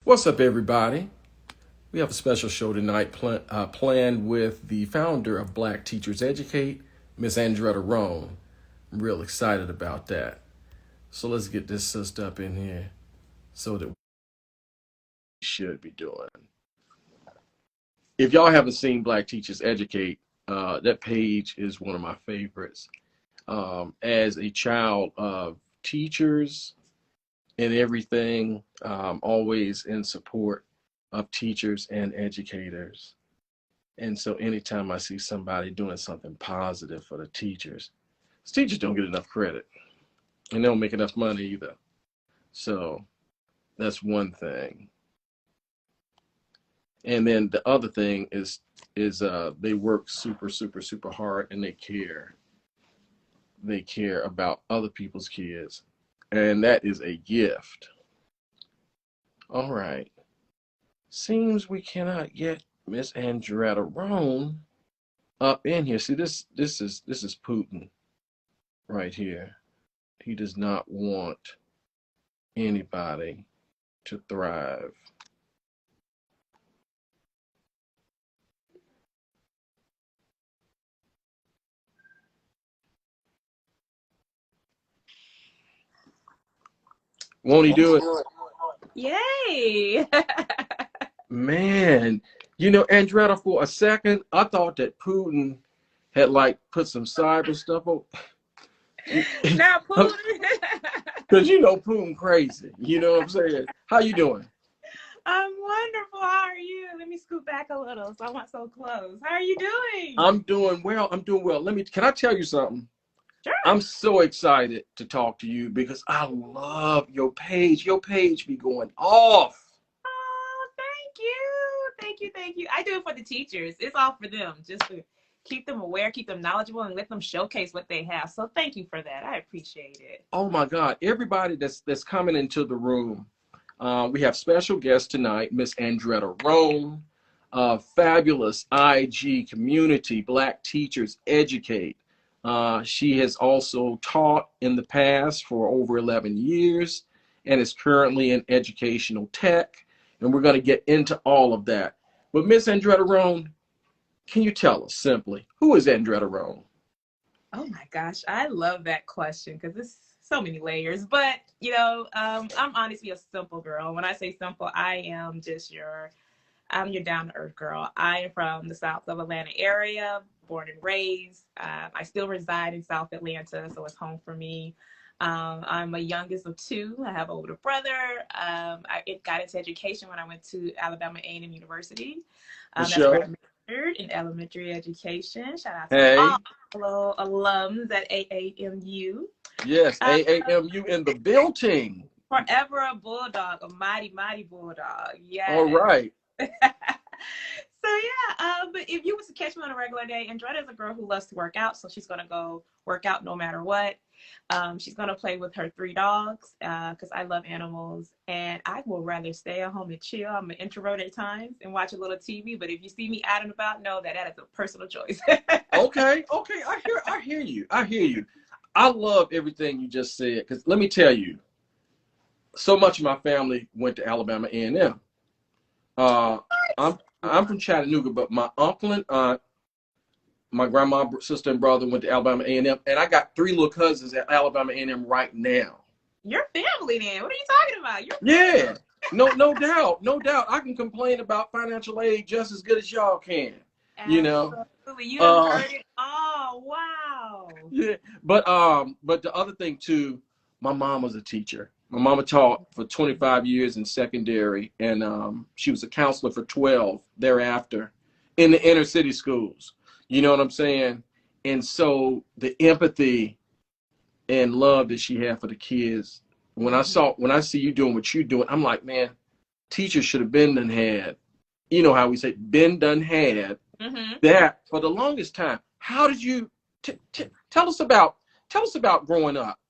What's up, everybody? We have a special show tonight planned with the founder of Black Teachers Educate, Miss Andretta Rhone. I'm real excited about that. So let's get this sister up in here so that we should be doing. If y'all haven't seen Black Teachers Educate, that page is one of my favorites. As a child of teachers and everything, always in support of teachers and educators. And so anytime I see somebody doing something positive for the teachers don't get enough credit and they don't make enough money either. So that's one thing. And then the other thing is they work super hard and they care. They care about other people's kids. And that is a gift. All right. Seems we cannot get Miss Andretta Rhone up in here. See, this is Putin right here. He does not want anybody to thrive. Won't he do it? Yay! Man, you know, Andretta, for a second, I thought that Putin had like put some cyber stuff on. Now, Putin. Because you know Putin crazy. You know what I'm saying? How you doing? I'm wonderful. How are you? Let me scoot back a little so I'm not so close. How are you doing? I'm doing well. I'm doing well. Can I tell you something? Sure. I'm so excited to talk to you because I love your page. Your page be going off. Oh, thank you. Thank you. Thank you. I do it for the teachers. It's all for them. Just to keep them aware, keep them knowledgeable, and let them showcase what they have. So thank you for that. I appreciate it. Oh my God. Everybody that's coming into the room. We have special guest tonight, Miss Andretta Rhone, fabulous IG community, Black Teachers Educate. She has also taught in the past for over 11 years and is currently in educational tech. And we're going to get into all of that. But Miss Andretta Rhone, can you tell us simply, who is Andretta Rhone? Oh my gosh, I love that question because it's so many layers. But I'm honestly a simple girl. When I say simple, I'm your down to earth girl. I am from the South of Atlanta area, born and raised. I still reside in South Atlanta, so it's home for me. I'm a youngest of two. I have an older brother. I got into education when I went to Alabama A&M University. That's where I majored in elementary education. Shout out to all fellow alums at AAMU. Yes, AAMU in the building. Forever a bulldog, a mighty, mighty bulldog. Yeah. All right. So yeah, but if you was to catch me on a regular day, Andretta is a girl who loves to work out, so she's gonna go work out no matter what. She's gonna play with her 3 dogs because I love animals, and I will rather stay at home and chill. I'm an introvert at times and watch a little TV, but if you see me out and about, know that is a personal choice. Okay, I hear you. I love everything you just said because let me tell you, so much of my family went to Alabama A&M. I'm from Chattanooga, but my uncle and aunt, my grandma, sister, and brother went to Alabama A&M, and I got 3 little cousins at Alabama A&M right now. Your family, then? What are you talking about? Yeah, no doubt, no doubt. I can complain about financial aid just as good as y'all can. Absolutely. You know. You done heard it all. Wow. Yeah, but the other thing too, my mom was a teacher. My mama taught for 25 years in secondary, and she was a counselor for 12 thereafter in the inner city schools. You know what I'm saying? And so the empathy and love that she had for the kids, when I see you doing what you're doing, I'm like, man, teachers should have been done had. You know how we say been done had that for the longest time. How did you tell us about growing up?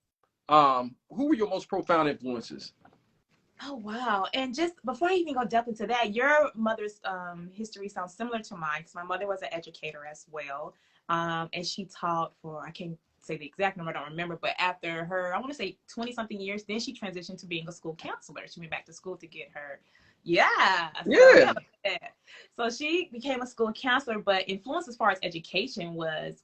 Who were your most profound influences? Oh, wow. And just before I even go depth into that, your mother's history sounds similar to mine because my mother was an educator as well. And she taught for, I can't say the exact number, I don't remember, but after her, I want to say 20 something years, then she transitioned to being a school counselor. She went back to school to get her Yeah. So Yeah. yeah. So she became a school counselor, but influence as far as education was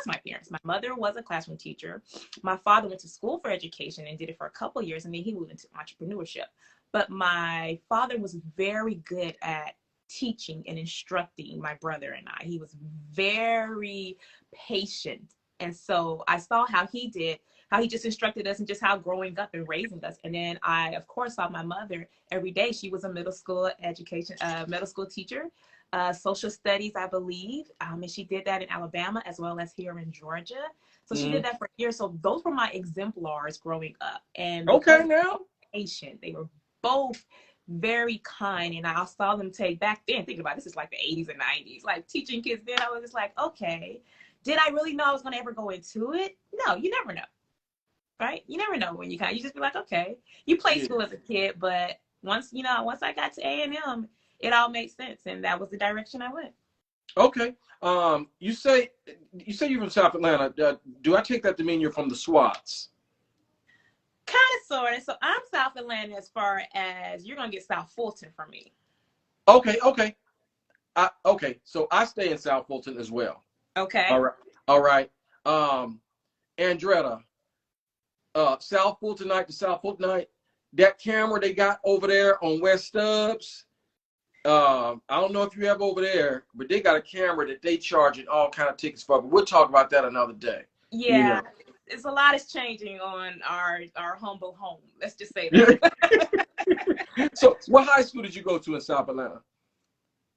my parents. My mother was a classroom teacher. My father went to school for education and did it for a couple of years, and then he moved into entrepreneurship. But my father was very good at teaching and instructing my brother and I. He was very patient. And so I saw how he did, how he just instructed us and just how growing up and raising us. And then I, of course, saw my mother every day. She was a middle school education, middle school teacher, social studies, I believe. And she did that in Alabama as well as here in Georgia. So she did that for years. So those were my exemplars growing up. And Okay, because now. patient, they were both very kind. And I saw them take back then, thinking about this is like the 80s and 90s, like teaching kids then. I was just like, okay, did I really know I was going to ever go into it? No, you never know. Right? You never know when you just be like, okay, you play school as a kid, but once I got to A&M, it all made sense, and that was the direction I went. Okay. You say you're from South Atlanta. Do I take that to mean you're from the SWATs? Kind of, sort of. So I'm South Atlanta as far as you're gonna get South Fulton from me. Okay. Okay. Okay. So I stay in South Fulton as well. Okay. All right. All right. Andretta, South Fultonite to South Fultonite, that camera they got over there on West Stubbs. I don't know if you have over there, but they got a camera that they charging all kind of tickets for. But we'll talk about that another day. Yeah, You know. it's a lot is changing on our humble home. Let's just say that. So, what high school did you go to in South Atlanta?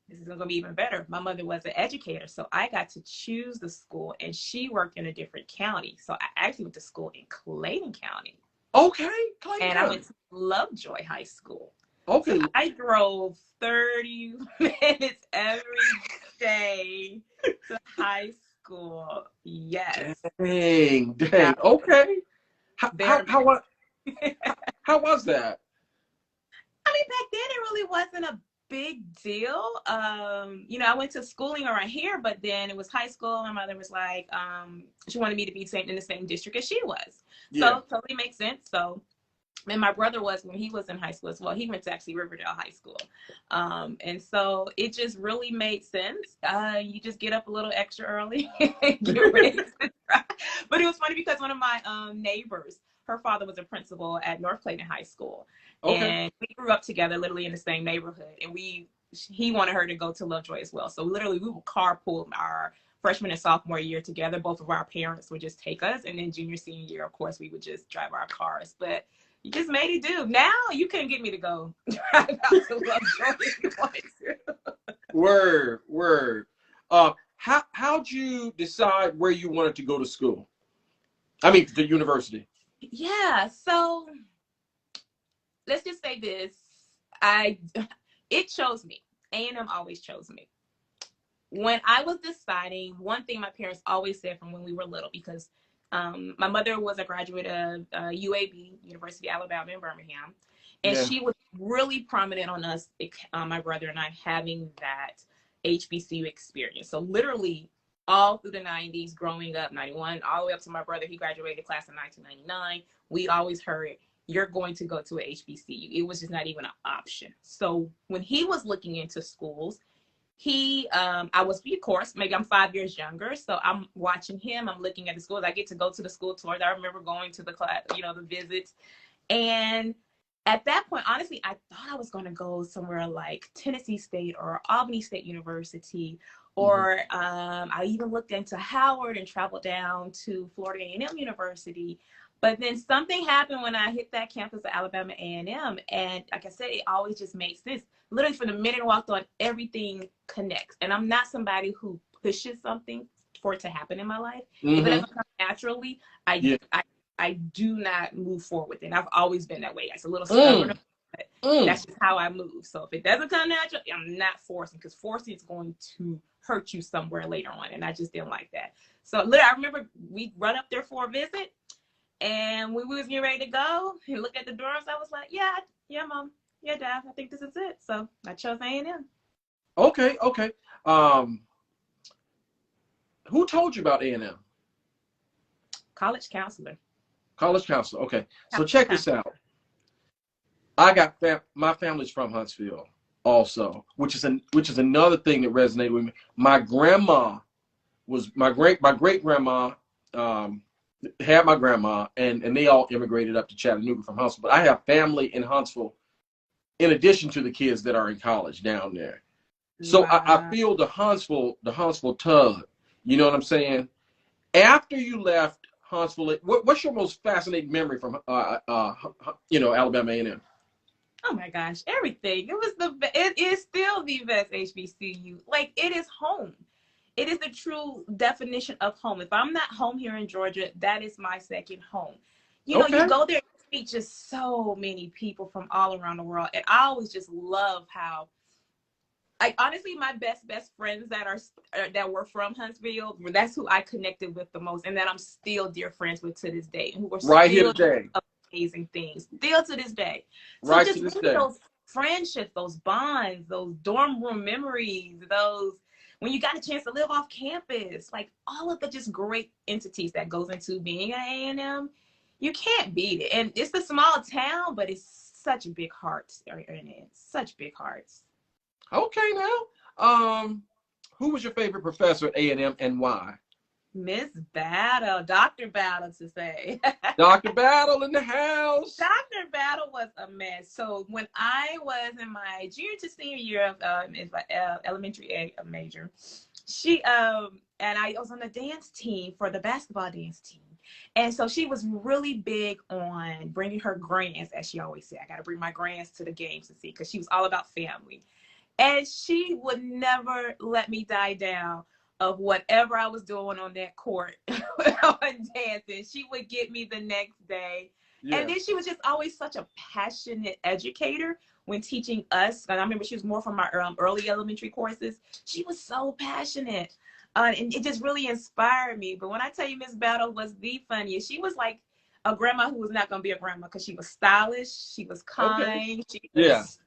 This is gonna be even better. My mother was an educator, so I got to choose the school, and she worked in a different county. So I actually went to school in Clayton County. Okay, Clayton and County. I went to Lovejoy High School. Okay. So I drove 30 minutes every day to high school. Yes. Dang. Okay. How was that? I mean, back then it really wasn't a big deal. I went to schooling around here, but then it was high school. My mother was like, she wanted me to be in the same district as she was. Yeah. So totally makes sense. So, and my brother was, when he was in high school as well, he went to actually Riverdale High School. And so it just really made sense. You just get up a little extra early and get ready to try. But it was funny because one of my neighbors, her father was a principal at North Clayton High School. Okay. And we grew up together literally in the same neighborhood. And he wanted her to go to Lovejoy as well. So literally we would carpool our freshman and sophomore year together. Both of our parents would just take us. And then junior, senior year, of course, we would just drive our cars. But you just made it do. Now you couldn't get me to go drive out to Lovejoy if you wanted to. Word. How'd you decide where you wanted to go to school? I mean, the university. Yeah. So let's just say this. It chose me. A&M always chose me. When I was deciding, one thing my parents always said from when we were little, because my mother was a graduate of UAB, University of Alabama in Birmingham, and she was really prominent on us, my brother and I, having that HBCU experience. So literally all through the 90s, growing up, 91, all the way up to my brother, he graduated class in 1999, we always heard, you're going to go to a HBCU. It was just not even an option. So when he was looking into schools, I was, of course, maybe I'm 5 years younger. So I'm watching him. I'm looking at the schools. I get to go to the school tours. I remember going to the class, the visits. And at that point, honestly, I thought I was going to go somewhere like Tennessee State or Albany State University. Or I even looked into Howard and traveled down to Florida A&M University. But then something happened when I hit that campus of Alabama A&M. And like I said, it always just made sense. Literally from the minute I walked on, everything connects. And I'm not somebody who pushes something for it to happen in my life. If it doesn't come naturally, I do not move forward with it. And I've always been that way. It's a little stubborn, but that's just how I move. So if it doesn't come natural, I'm not forcing, because forcing is going to hurt you somewhere later on. And I just didn't like that. So literally, I remember we run up there for a visit. And when we was getting ready to go and look at the dorms, I was like, yeah, Mom. Yeah, Dad, I think this is it. So I chose A&M. Okay. Who told you about A&M? College counselor. Okay. So check this out. My family's from Huntsville also, which is another thing that resonated with me. My grandma was my great grandma um, had my grandma, and they all immigrated up to Chattanooga from Huntsville. But I have family in Huntsville in addition to the kids that are in college down there. So I Wow. feel the Huntsville tug. You know what I'm saying? After you left Huntsville, what's your most fascinating memory from Alabama A&M? Oh my gosh, everything. It is still the best HBCU. Like, it is home. It is the true definition of home. If I'm not home here in Georgia, that is my second home. You Okay. go there, you meet just so many people from all around the world. And I always just love how, like, honestly, my best friends that were from Huntsville, that's who I connected with the most, and that I'm still dear friends with to this day, and who are Right here still doing today. amazing things still to this day. So Right to just this really day. those friendships, those bonds, those dorm room memories, those when you got a chance to live off campus, like all of the just great entities that goes into being at A&M, you can't beat it. And it's a small town, but it's such big hearts in it. Such big hearts. Okay now. Who was your favorite professor at A&M and why? Miss Battle, Dr. Battle to say. Dr. Battle in the house. Dr. Battle was a mess. So when I was in my junior to senior year of elementary major, she and I was on the dance team for the basketball dance team. And so she was really big on bringing her grands, as she always said. I got to bring my grands to the games to see, because she was all about family. And she would never let me die down of whatever I was doing on that court on dancing. She would get me the next day. Yeah. And then she was just always such a passionate educator when teaching us. And I remember she was more from our early elementary courses. She was so passionate. And it just really inspired me. But when I tell you Miss Battle was the funniest, she was like a grandma who was not going to be a grandma, because she was stylish, she was Okay. kind, she Yeah. was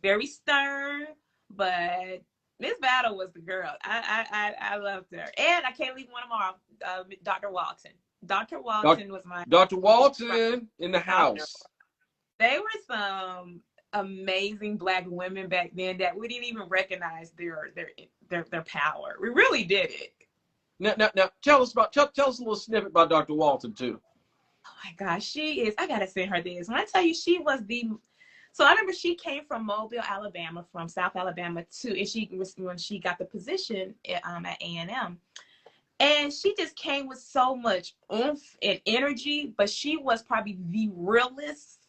very stern, but Miss Battle was the girl. I loved her, and I can't leave one of them off. Dr. Walton. Dr. Doc, Walton was my Dr. Walton in the Dr. house. They were some amazing Black women back then that we didn't even recognize their power. We really did it. Now tell us a little snippet about Dr. Walton too. Oh my gosh, she is. I gotta send her this. When I tell you, she was the. So I remember she came from Mobile, Alabama, from South Alabama too, and she was when she got the position at A&M, and she just came with so much oomph and energy. But she was probably the realest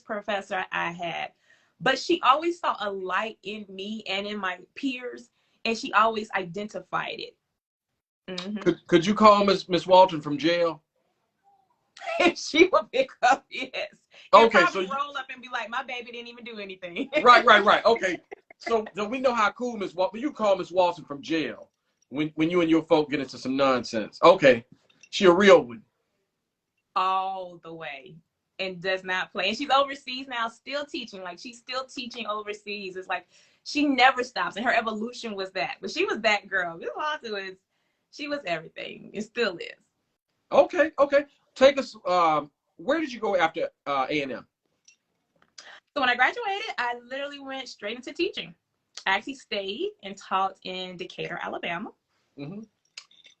professor I had. But she always saw a light in me and in my peers, and she always identified it. Mm-hmm. Could you call Miss Walton from jail? She would pick up, yes. And Okay, probably roll up and be like, my baby didn't even do anything. right. Okay, so we know how cool Miss Walton. But you call Miss Walton from jail when you and your folk get into some nonsense. Okay, she a real one. All the way, and does not play. And she's overseas now, still teaching. Like, she's still teaching overseas. It's like she never stops, and her evolution was that. But she was that girl. Miss Walton she was everything. It still is. Okay. Take us. Where did you go after A&M? So when I graduated, I literally went straight into teaching. I actually stayed and taught in Decatur, Alabama. Mm-hmm.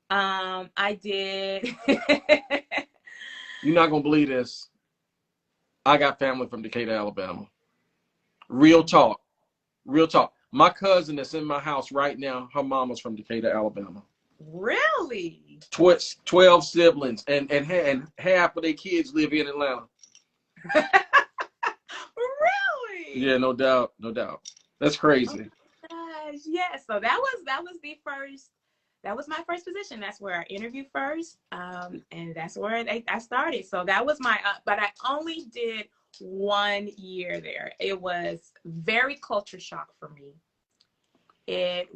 I did. You're not gonna believe this. I got family from Decatur, Alabama. Real talk. My cousin that's in my house right now, her mama's from Decatur, Alabama. Really? 12 siblings, and half of their kids live in Atlanta. Really? Yeah, no doubt. That's crazy. Oh my gosh, yes. So that was the first. That was my first position. That's where I interviewed first, and that's where I started. So that was my. But I only did 1 year there. It was very culture shock for me. And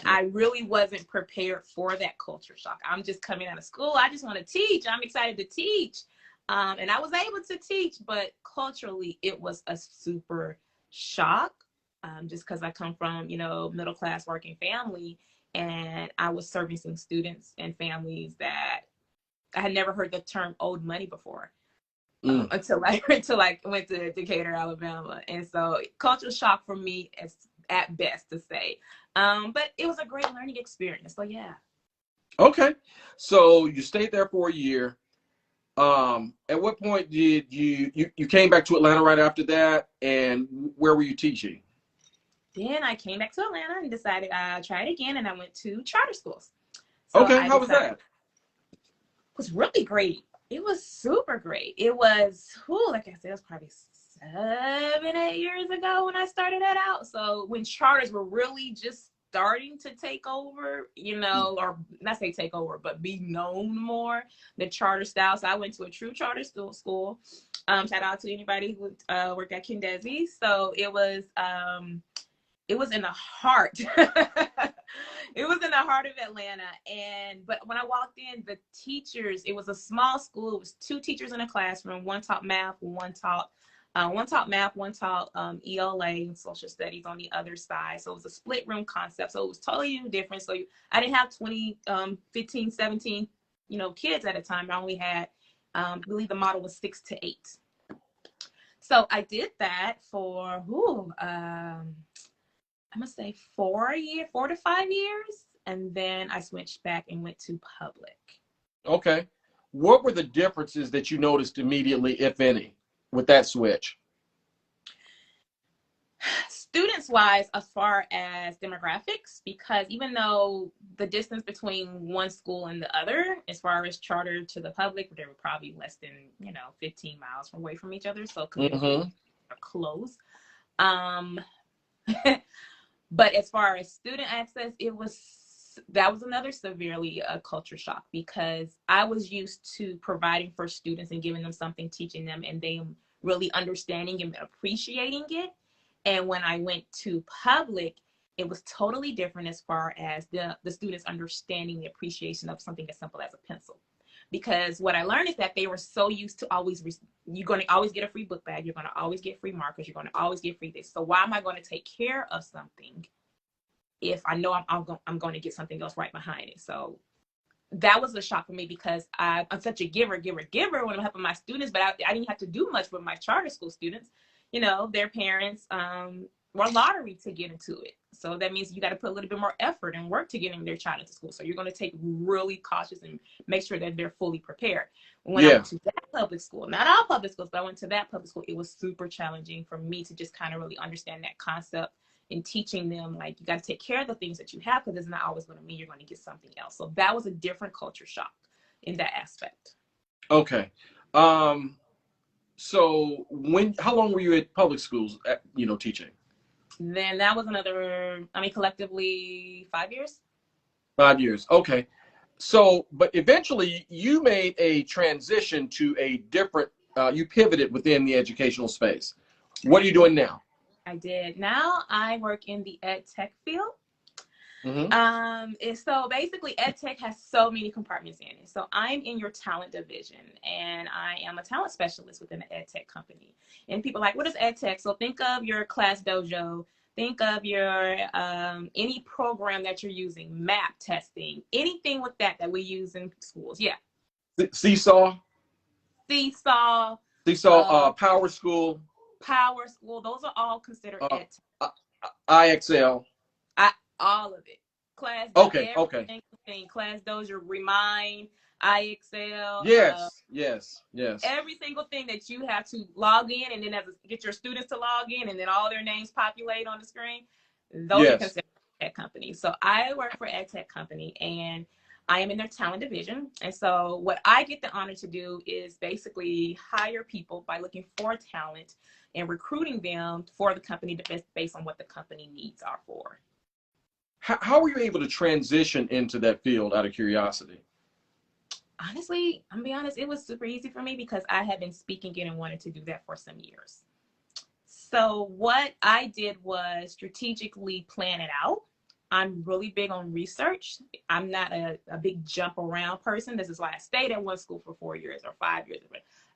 I really wasn't prepared for that culture shock. I'm just coming out of school. I just want to teach. I'm excited to teach. And I was able to teach, but culturally it was a super shock. Just because I come from, middle class working family, and I was servicing students and families that I had never heard the term owed money before. Mm. until I went to Decatur, Alabama. And so culture shock for me is at best to say. But it was a great learning experience. So yeah. Okay. So you stayed there for a year. At what point did you came back to Atlanta right after that? And where were you teaching? Then I came back to Atlanta and decided I'd try it again, and I went to charter schools. So Okay. I How was decided that? it was really great. It was super great. It was, whew, like I said, it was probably 7, 8 years ago when I started that out. So when charters were really just starting to take over, or not say take over, but be known more, the charter style. So I went to a true charter school. Shout out to anybody who worked at Kendesi. So it was in the heart. It was in the heart of Atlanta. But when I walked in, the teachers, it was a small school. It was 2 teachers in a classroom. One taught math, one taught ELA and social studies on the other side. So it was a split room concept. So it was totally different. So I didn't have 20, 15, 17, kids at a time. I only had, I believe the model was 6 to 8. So I did that for, I'm gonna say 4 to 5 years, and then I switched back and went to public. Okay. What were the differences that you noticed immediately, if any, with that switch? Students wise, as far as demographics, because even though the distance between one school and the other, as far as charter to the public, they were probably less than 15 miles away from each other, so communities are close. But as far as student access, that was another severely culture shock, because I was used to providing for students and giving them something, teaching them, and them really understanding and appreciating it. And when I went to public, it was totally different as far as the students understanding the appreciation of something as simple as a pencil. Because what I learned is that they were so used to you're going to always get a free book bag. You're going to always get free markers. You're going to always get free this. So why am I going to take care of something if I know I'm going to get something else right behind it? So that was a shock for me, because I'm such a giver when I'm helping my students, but I didn't have to do much with my charter school students. Their parents were lottery to get into it. So that means you got to put a little bit more effort and work to getting their child into school. So you're going to take really cautious and make sure that they're fully prepared. When I went to that public school, not all public schools, but I went to that public school, it was super challenging for me to just kind of really understand that concept and teaching them, like, you got to take care of the things that you have, because it's not always going to mean you're going to get something else. So that was a different culture shock in that aspect. Okay. So how long were you at public schools, teaching? Then that was collectively 5 years. 5 years. Okay. So, but eventually you made a transition to a different, you pivoted within the educational space. What are you doing now? I did. Now I work in the ed tech field. So basically ed tech has so many compartments in it. So I'm in your talent division, and I am a talent specialist within the ed tech company. And people are like, what is ed tech? So think of your class dojo, think of your any program that you're using, map testing, anything with that we use in schools. Yeah. Seesaw, Power School. Those are all considered ed tech. IXL. All of it. Class. Okay. Class dojo, Remind, IXL. Yes. Every single thing that you have to log in, and then get your students to log in, and then all their names populate on the screen. Those are considered ed company. So I work for ed tech company, and I am in their talent division. And so what I get the honor to do is basically hire people by looking for talent and recruiting them for the company based on what the company needs are for. How were you able to transition into that field, out of curiosity? Honestly, I'm gonna be honest, it was super easy for me, because I had been speaking it and wanted to do that for some years. So what I did was strategically plan it out. I'm really big on research. I'm not a big jump around person. This is why I stayed at one school for 4 years or 5 years.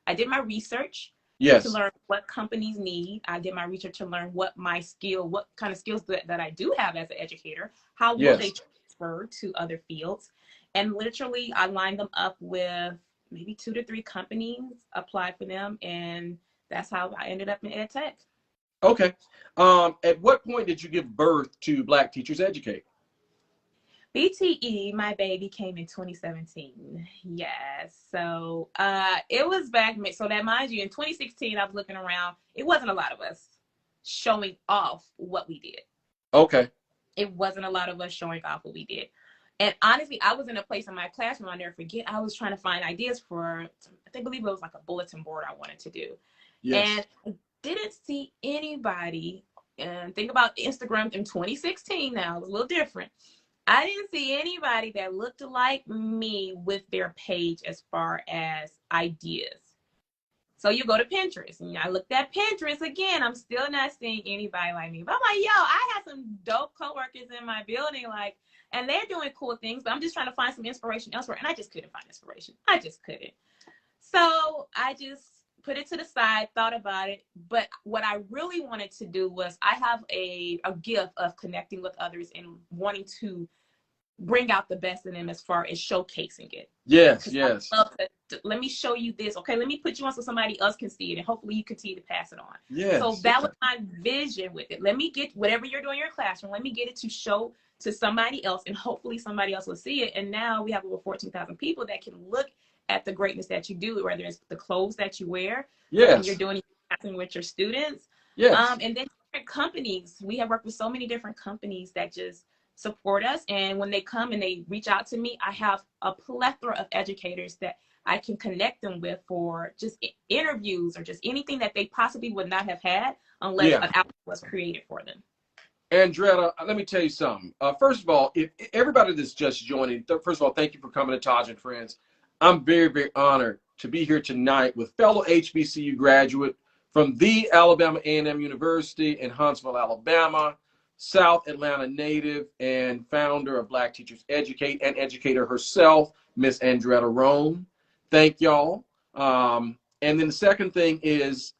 I did my research to learn what companies need. I did my research to learn what kind of skills that I do have as an educator, how will they transfer to other fields. And literally I lined them up with maybe 2 to 3 companies, applied for them, and that's how I ended up in ed tech. Okay. At what point did you give birth to Black Teachers Educate? BTE, my baby, came in 2017. Yes. So it was back. So that, mind you, in 2016, I was looking around. It wasn't a lot of us showing off what we did. Okay. It wasn't a lot of us showing off what we did. And honestly, I was in a place in my classroom, I'll never forget, I was trying to find ideas for, I believe it was like a bulletin board I wanted to do. Yes. And I didn't see anybody, and think about Instagram in 2016 now, it was a little different. I didn't see anybody that looked like me with their page as far as ideas. So you go to Pinterest, and I looked at Pinterest again. I'm still not seeing anybody like me. But I'm like, yo, I have some dope coworkers in my building, like, and they're doing cool things, but I'm just trying to find some inspiration elsewhere. And I just couldn't find inspiration. I just couldn't. So I just put it to the side, thought about it. But what I really wanted to do was, I have a gift of connecting with others and wanting to bring out the best in them as far as showcasing it. Yes, yes. Let me show you this. Okay, let me put you on so somebody else can see it, and hopefully you continue to pass it on. Yes. So that was my vision with it. Let me get whatever you're doing in your classroom, let me get it to show to somebody else, and hopefully somebody else will see it. And now we have over 14,000 people that can look at the greatness that you do, whether it's the clothes that you wear, yes, you're doing with your students. yes. And then different companies. We have worked with so many different companies that just support us. And when they come and they reach out to me, I have a plethora of educators that I can connect them with for just interviews or just anything that they possibly would not have had unless an outlet was created for them. Andretta, let me tell you something. First of all, if everybody that's just joining, first of all, thank you for coming to TAJ and Friends. I'm very, very honored to be here tonight with fellow HBCU graduate from the Alabama A&M University in Huntsville, Alabama, South Atlanta native and founder of Black Teachers Educate, and educator herself, Miss Andretta Rhone. Thank y'all. And then the second thing is,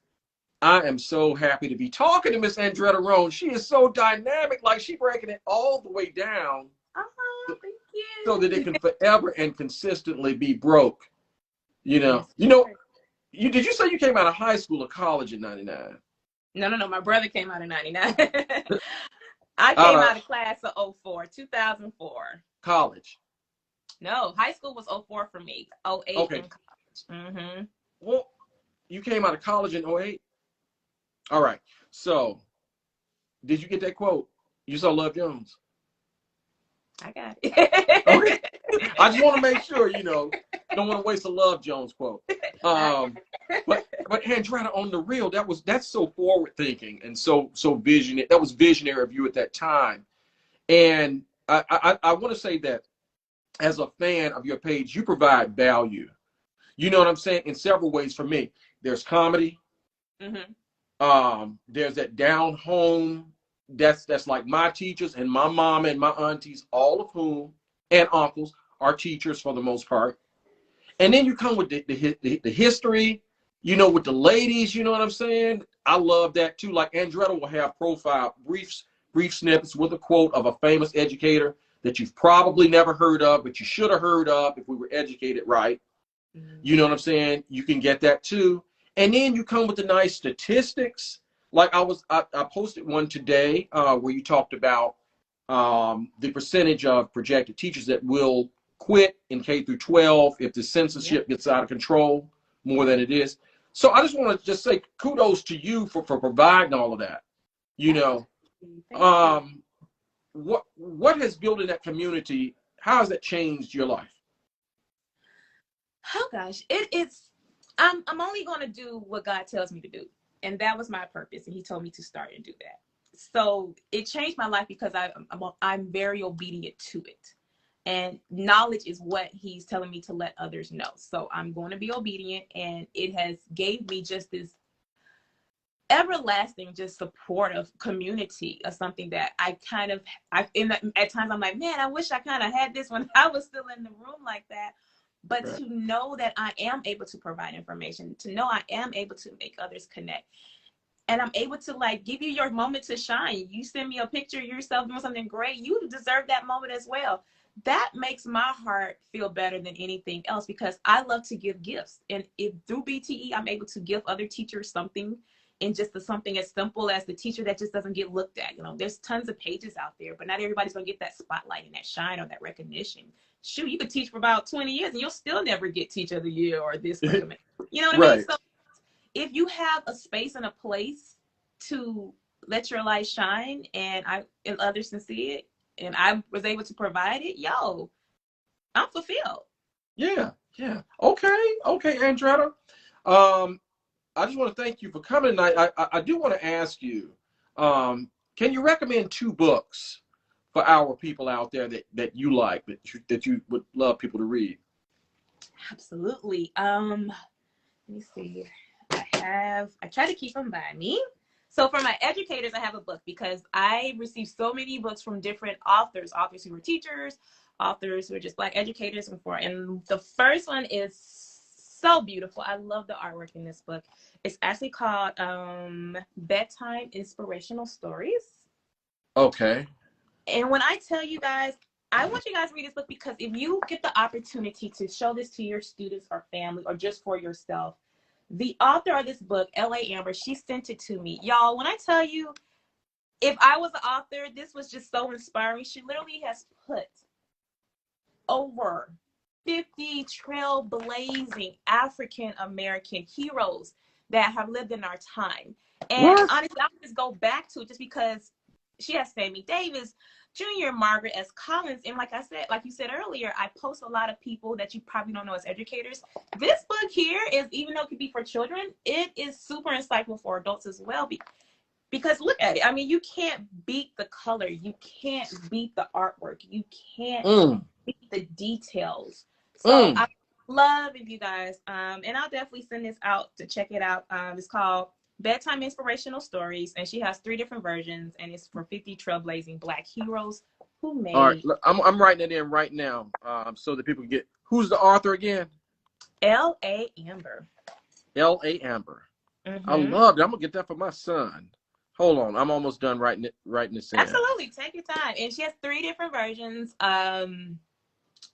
I am so happy to be talking to Miss Andretta Rhone. She is so dynamic, like she breaking it all the way down. Thank you. So that it can forever and consistently be broke. You know, did you say you came out of high school or college in 99? No. My brother came out in 99. I came out of class of 04, 2004. College? No, high school was 04 for me. 08 okay. in college. Mm-hmm. Well, you came out of college in 08? All right. So, did you get that quote? You saw Love Jones? I got it. Okay. I just want to make sure, don't want to waste a Love Jones quote. But Andretta, on the real, that's so forward thinking and so visionary. That was visionary of you at that time. And I want to say that as a fan of your page, you provide value. You know what I'm saying? In several ways for me. There's comedy. Mm-hmm. There's that down home. That's like my teachers and my mom and my aunties, all of whom, and uncles, are teachers for the most part. And then you come with the history, with the ladies, you know what I'm saying? I love that too. Like Andretta will have profile brief snippets with a quote of a famous educator that you've probably never heard of, but you should have heard of if we were educated right. Mm-hmm. You know what I'm saying? You can get that too. And then you come with the nice statistics. Like I posted one today where you talked about the percentage of projected teachers that will quit in K through 12 if the censorship gets out of control more than it is. So I just want to just say kudos to you for providing all of that. What has built in that community? How has that changed your life? Oh gosh, it's I'm only going to do what God tells me to do. And that was my purpose. And he told me to start and do that. So it changed my life because I'm very obedient to it. And knowledge is what he's telling me to let others know. So I'm going to be obedient. And it has gave me just this everlasting, just supportive community of something that at times I'm like, man, I wish I kind of had this when I was still in the room like that. But right. To know that I am able to provide information, to know I am able to make others connect. And I'm able to give you your moment to shine. You send me a picture of yourself doing something great. You deserve that moment as well. that makes my heart feel better than anything else, because I love to give gifts. And if through BTE, I'm able to give other teachers something, and just something as simple as the teacher that just doesn't get looked at. You know, there's tons of pages out there, but not everybody's going to get that spotlight and that shine or that recognition. Shoot, you could teach for about 20 years and you'll still never get Teacher of the Year or this recommend. You know what I mean? Right. So if you have a space and a place to let your light shine, and others can see it, and I was able to provide it, yo, I'm fulfilled. Yeah. Yeah. Okay. Okay, Andretta. Um, I just want to thank you for coming tonight. I do want to ask you, can you recommend 2 books for our people out there that you like, that you would love people to read? Absolutely. Let me see. I try to keep them by me. So for my educators, I have a book, because I received so many books from different authors who were teachers, authors who are just Black educators. And the first one is so beautiful. I love the artwork in this book. It's actually called Bedtime Inspirational Stories. Okay. And when I tell you guys, I want you guys to read this book, because if you get the opportunity to show this to your students or family or just for yourself, the author of this book, L.A. Amber, she sent it to me. Y'all, when I tell you, if I was the author, this was just so inspiring. She literally has put over 50 trailblazing African-American heroes that have lived in our time. And What? honestly, I'll just go back to it just because she has Sammy Davis, Junior, Margaret S. Collins. And like you said earlier, I post a lot of people that you probably don't know as educators. This book here is, even though it could be for children, it is super insightful for adults as well. Because look at it. I mean, you can't beat the color. You can't beat the artwork. You can't beat the details. So I love if you guys, and I'll definitely send this out to check it out. It's called Bedtime Inspirational Stories, and she has 3 different versions, and it's for 50 trailblazing Black heroes who made. All right, I'm writing it in right now, so that people get. Who's the author again? L.A. Amber. L.A. Amber. Mm-hmm. I love it. I'm gonna get that for my son. Hold on, I'm almost done writing this in. Absolutely, take your time. And she has 3 different versions.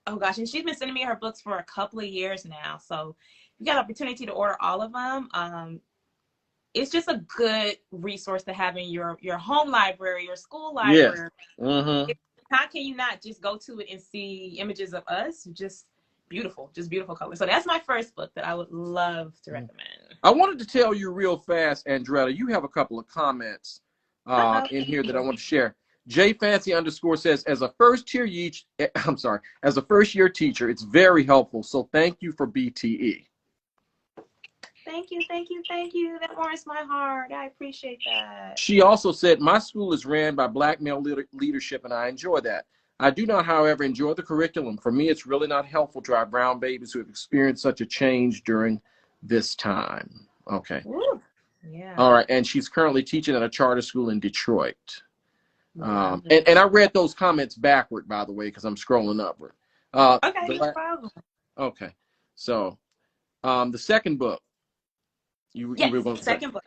Oh gosh, and she's been sending me her books for a couple of years now. So if you got an opportunity to order all of them, it's just a good resource to have in your home library, your school library. Yeah. Mm-hmm. How can you not just go to it and see images of us? Just beautiful colors. So that's my first book that I would love to recommend. I wanted to tell you real fast, Andretta, you have a couple of comments in here that I want to share. JFancy_ says, as a first year teacher, it's very helpful. So thank you for BTE. Thank you. That warms my heart. I appreciate that. She also said, my school is ran by Black male leadership, and I enjoy that. I do not, however, enjoy the curriculum. For me, it's really not helpful to our brown babies who have experienced such a change during this time. Okay. Ooh, yeah. All right. And she's currently teaching at a charter school in Detroit. And I read those comments backward, by the way, because I'm scrolling upward. Okay, no problem. Okay. So the second book. Second book.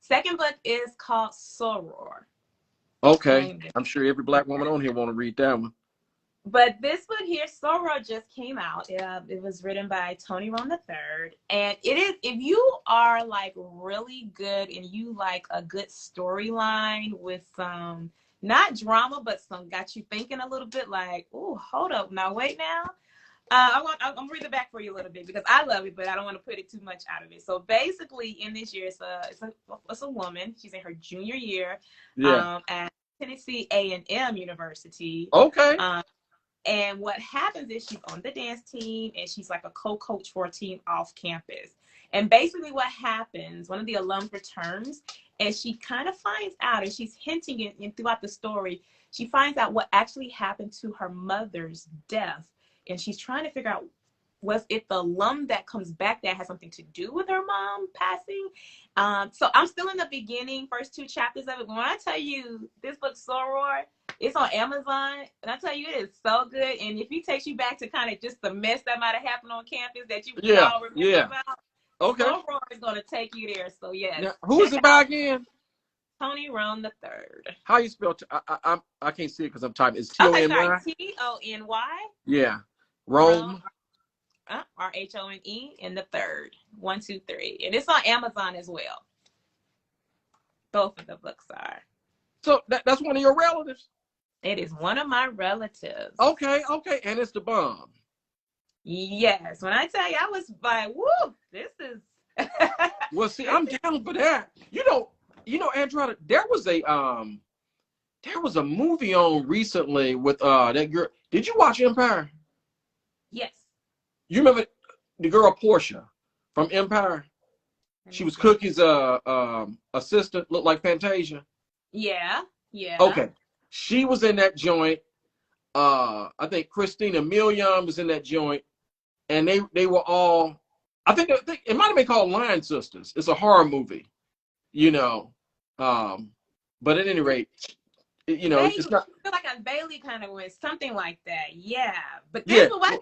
Second book is called Soror. Okay. I'm sure every Black woman on here want to read that one. But this book here, Soror, just came out. It was written by Tony Rhone III. And it is, if you are like really good and you like a good storyline with some, not drama, but some got you thinking a little bit like, oh, hold up. Now, wait now. I'm going to read it back for you a little bit because I love it, but I don't want to put it too much out of it. So basically in this year, it's a woman. She's in her junior year at Tennessee A&M University. Okay. And what happens is she's on the dance team and she's like a co-coach for a team off campus. And basically what happens, one of the alums returns and she kind of finds out, and she's hinting it throughout the story, she finds out what actually happened to her mother's death. And she's trying to figure out, was it the alum that comes back that has something to do with her mom passing? So I'm still in the beginning, first 2 chapters of it. But when I tell you this book, Soror, it's on Amazon. And I tell you, it is so good. And if he takes you back to kind of just the mess that might have happened on campus that you all remember about, okay, Soror is going to take you there. So yes. Now, who is it by again? Tony Rhone the third. How you spell? I can't see it because I'm typing. It's Okay, sorry. Tony. Tony. Yeah, Rhone. Rome. Rhone in the third. 1, 2, 3, and it's on Amazon as well. Both of the books are. So that's one of your relatives? It is one of my relatives. Okay, and it's the bomb. Yes. When I tell you, I was like, woo, this is. Well, see, I'm down for that. You know, Andretta, there was a movie on recently with that girl. Did you watch Empire? Yes. You remember the girl Portia from Empire? She was Cookie's assistant, looked like Fantasia. Yeah. Okay. She was in that joint. I think Christina Milian was in that joint. And they were all, I think it might have been called Lion Sisters. It's a horror movie, you know. But at any rate, you know, Bailey, it's not. I feel like a Bailey kind of went something like that. Yeah. But then I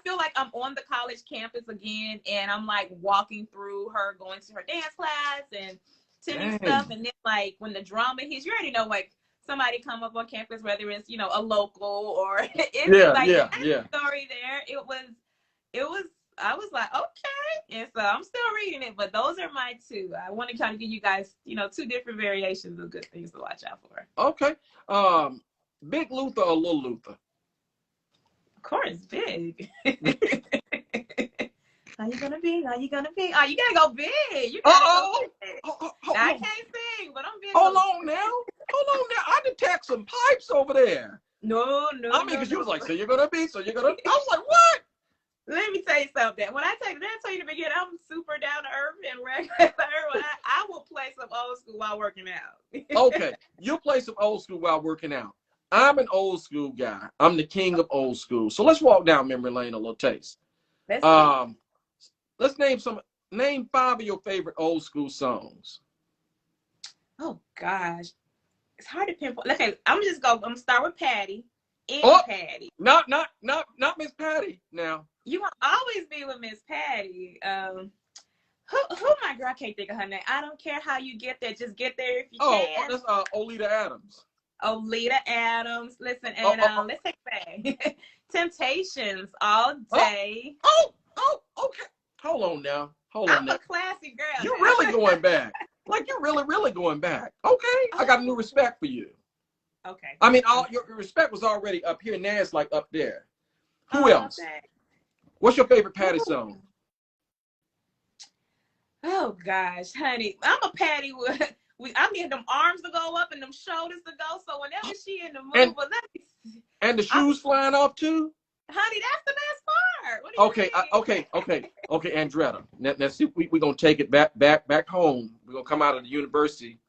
feel like I'm on the college campus again, and I'm like walking through her, going to her dance class and singing stuff. And then like when the drama hits, you already know like somebody come up on campus, whether it's, you know, a local or it's story there. I was like, okay. And so I'm still reading it, but those are my two. I want to kind of give you guys, you know, two different variations of good things to watch out for. Okay. Big Luther or Little Luther? Of course, big. How you gonna be? Oh, you gotta go big. You gotta go big. I can't sing, but I'm big. Hold on now. I detect some pipes over there. No. I mean, because you was like, so you're gonna be. I was like, what? Let me tell you something. When I tell you in the beginning, I'm super down to earth and regular. I will play some old school while working out. Okay, you'll play some old school while working out. I'm an old school guy. I'm the king of old school. So let's walk down memory lane a little taste. Let's name 5 of your favorite old school songs. Oh gosh, it's hard to pinpoint. Okay, I'm gonna start with Patty. Patty. Not Miss Patty now. You will always be with Miss Patty. Who my girl? I can't think of her name. I don't care how you get there. Just get there if you can. Oh, that's Olita Adams. Olita Adams. Listen, and let's take it back. Temptations all day. Okay. Hold on now. I'm a classy girl. You're really going back. Like you're really going back. Okay. I got a new respect for you. Okay. I mean, your respect was already up here. Now it's like up there. Who else? Okay. What's your favorite Patty song? Oh gosh, honey, I'm a Patty. I need them arms to go up and them shoulders to go. So whenever she in the mood, and the shoes flying off too. Honey, that's the best part. Okay, Andretta. Now see, we're gonna take it back home. We're gonna come out of the university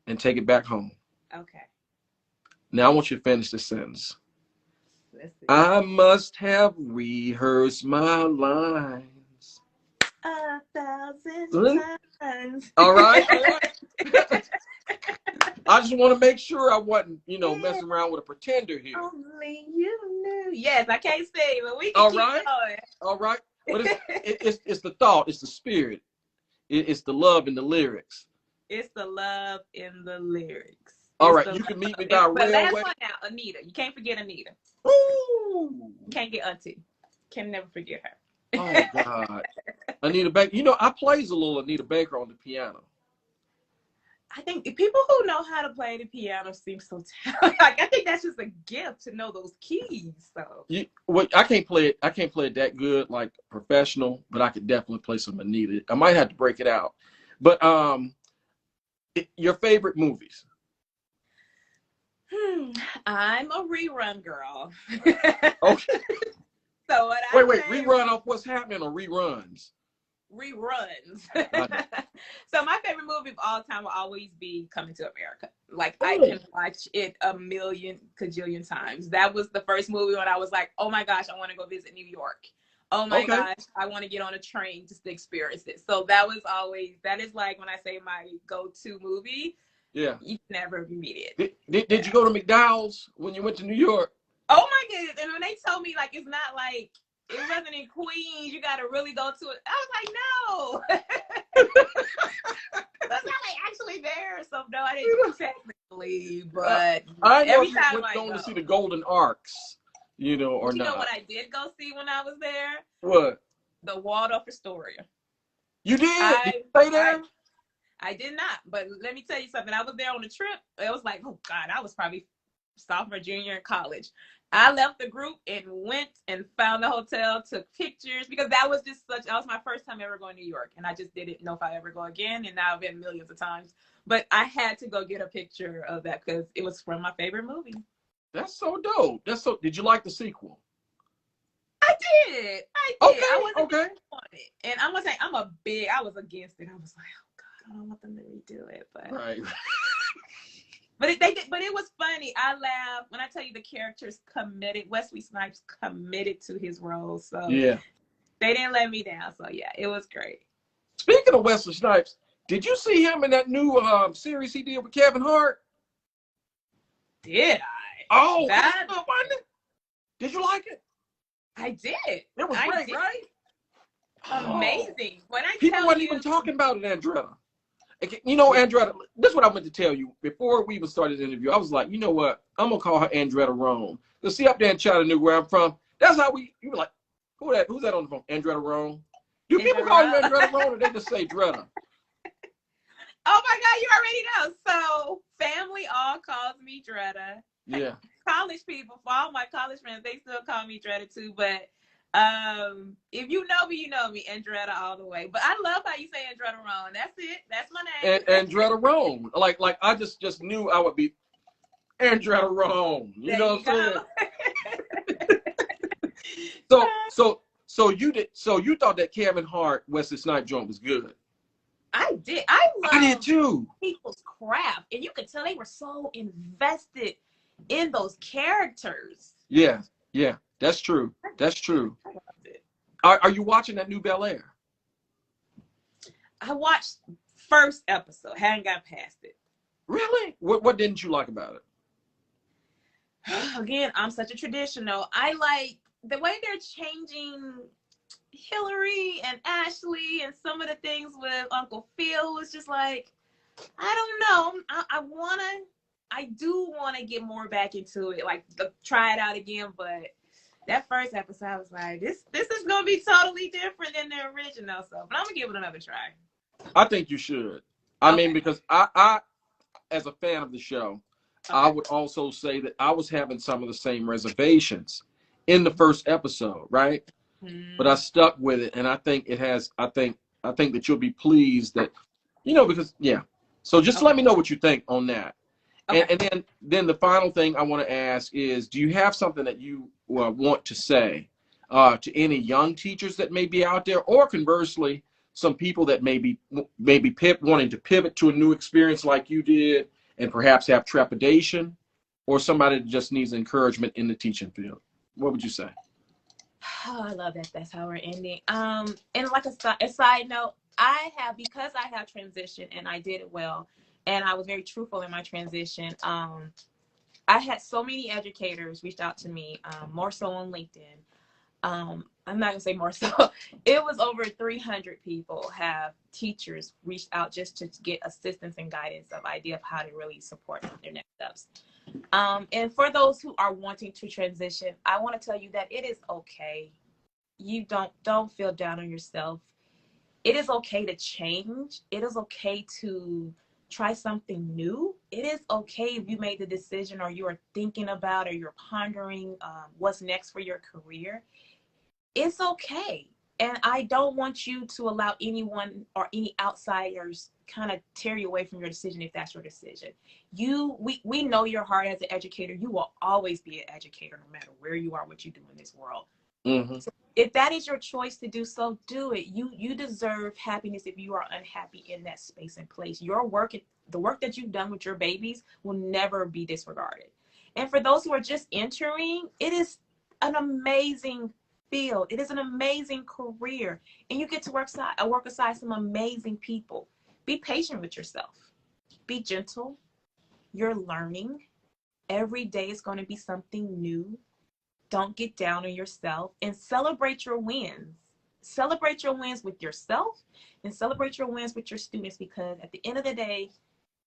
and take it back home. Okay. Now I want you to finish this sentence. I must have rehearsed my lines 1,000 times. All right. I just want to make sure I wasn't, messing around with a pretender here. Only you knew. Yes, I can't sing, but we can keep going. All right. But it's the thought, it's the spirit, it's the love in the lyrics. It's the love in the lyrics. All right, you can meet me by railway. Last one now, Anita. You can't forget Anita. Ooh. Can't get auntie. Can never forget her. Oh God, Anita Baker. I plays a little Anita Baker on the piano. I think people who know how to play the piano seem so talented. I think that's just a gift to know those keys. So I can't play it. I can't play it that good, like professional. But I could definitely play some Anita. I might have to break it out. But your favorite movies? I'm a rerun girl. Okay. So wait, rerun off what's happening or reruns? Reruns. So my favorite movie of all time will always be Coming to America. Like I can watch it a million kajillion times. That was the first movie when I was like, oh my gosh, I want to go visit New York. Oh my gosh, I want to get on a train just to experience it. So that is like when I say my go-to movie. Yeah. You can never beat it. Did you go to McDowell's when you went to New York? Oh my goodness. And when they told me like it's not like it wasn't in Queens. You got to really go to it. I was like, no. That's not like actually there. So no, I didn't technically, but I know every you time went I going go. to see the Golden Arcs, you know, or But you not. know what I did go see when I was there? What? The Waldorf Astoria. You did? Did I you stay there? I did not. But let me tell you something. I was there on a trip. It was like, oh God, I was probably sophomore, junior in college. I left the group and went and found the hotel, took pictures, because that was my first time ever going to New York. And I just didn't know if I'd ever go again. And now I've been millions of times. But I had to go get a picture of that because it was from my favorite movie. That's so dope. Did you like the sequel? I did. Okay, I wasn't okay. on it. And I'm going to say, I was against it. I was like, oh God, I don't want them to redo it. But Right. But it was funny. I laughed when I tell you the characters committed. Wesley Snipes committed to his role, so Yeah. they didn't let me down. So yeah, it was great. Speaking of Wesley Snipes, did you see him in that new series he did with Kevin Hart? Did I? Oh, that wasn't it? Did you like it? I did. It was great, right? Amazing. When I People tell weren't you, even talking about it, Andretta. You know, Andretta, this is what I meant to tell you. Before we even started the interview, I was like, you know what? I'm going to call her Andretta Rhone. Because see, up there in Chattanooga, where I'm from, that's how you were like, who's that on the phone? Andretta Rhone? Do people call you Andretta Rhone, or they just say Dretta? Oh my God, you already know. So family all calls me Dretta. Yeah. College people, for all my college friends, they still call me Dretta too. But if you know me, Andretta all the way. But I love how you say Andretta Rhone. That's it. That's my name. And Andretta Rhone. Like I just knew I would be Andretta Rhone. You know what I'm saying? So you thought that Kevin Hart Wesley Snipes joint was good. I did. I did too. People's craft, and you could tell they were so invested in those characters. Yeah, that's true. That's true. Are you watching that new Bel-Air? I watched first episode, hadn't got past it. Really? What didn't you like about it? Again, I'm such a traditional. I like the way they're changing Hillary and Ashley and some of the things with Uncle Phil was just like, I don't know. I do want to get more back into it, like try it out again. But that first episode, I was like, this is gonna be totally different than the original. So, but I'm gonna give it another try. I think you should. I mean, because I, as a fan of the show, I would also say that I was having some of the same reservations in the first episode, right? But I stuck with it, and I think it has. I think that you'll be pleased that, because yeah. So just let me know what you think on that. Okay. And then the final thing I want to ask is, do you have something that you want to say to any young teachers that may be out there, or conversely, some people that may be wanting to pivot to a new experience like you did, and perhaps have trepidation, or somebody that just needs encouragement in the teaching field? What would you say? Oh, I love that. That's how we're ending. And like a side note, because I have transitioned and I did it well, and I was very truthful in my transition. I had so many educators reached out to me, more so on LinkedIn. I'm not gonna say more so. It was over 300 people teachers reached out just to get assistance and guidance of idea of how to really support their next steps. And for those who are wanting to transition, I want to tell you that it is okay. You don't feel down on yourself. It is okay to change. It is okay to try something new. It is okay if you made the decision, or you are thinking about, or you're pondering what's next for your career. It's okay. And I don't want you to allow anyone or any outsiders kind of tear you away from your decision if that's your decision. We know your heart as an educator. You will always be an educator no matter where you are, what you do in this world. Mm-hmm. So if that is your choice to do so, do it. You deserve happiness if you are unhappy in that space and place. Your work, the work that you've done with your babies, will never be disregarded. And for those who are just entering, it is an amazing field. It is an amazing career, and you get to work aside some amazing people. Be patient with yourself. Be gentle. You're learning. Every day is going to be something new. Don't get down on yourself and celebrate your wins. Celebrate your wins with yourself and celebrate your wins with your students, because at the end of the day,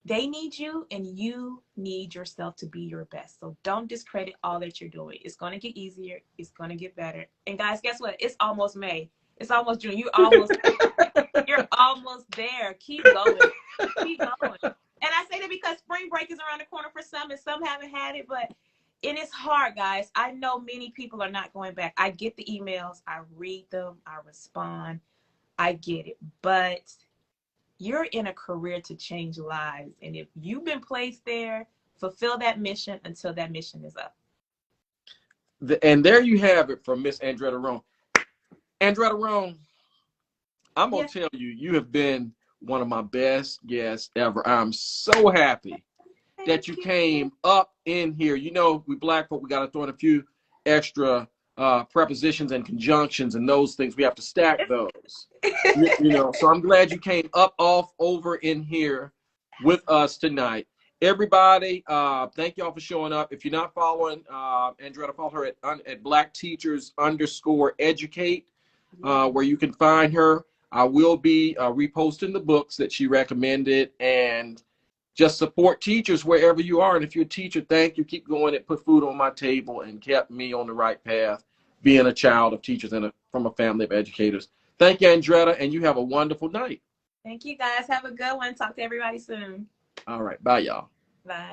they need you and you need yourself to be your best. So don't discredit all that you're doing. It's going to get easier. It's going to get better. And guys, guess what? It's almost May. It's almost June. You're almost there. Keep going. Keep going. And I say that because spring break is around the corner for some, and some haven't had it, but it is hard, guys. I know many people are not going back. I get the emails. I read them. I respond. I get it. But you're in a career to change lives. And if you've been placed there, fulfill that mission until that mission is up. And there you have it from Miss Andretta Rhone. Andretta Rhone, I'm going to tell you, you have been one of my best guests ever. I'm so happy that you came up in here. You know, we Black folk, we got to throw in a few extra prepositions and conjunctions and those things. We have to stack those. You know, so I'm glad you came up off over in here with us tonight. Everybody, thank y'all for showing up. If you're not following Andretta, follow her at Black Teachers _educate, where you can find her. I will be reposting the books that she recommended, and just support teachers wherever you are. And if you're a teacher, thank you. Keep going. It put food on my table and kept me on the right path, being a child of teachers and from a family of educators. Thank you, Andretta, and you have a wonderful night. Thank you, guys. Have a good one. Talk to everybody soon. All right. Bye, y'all. Bye.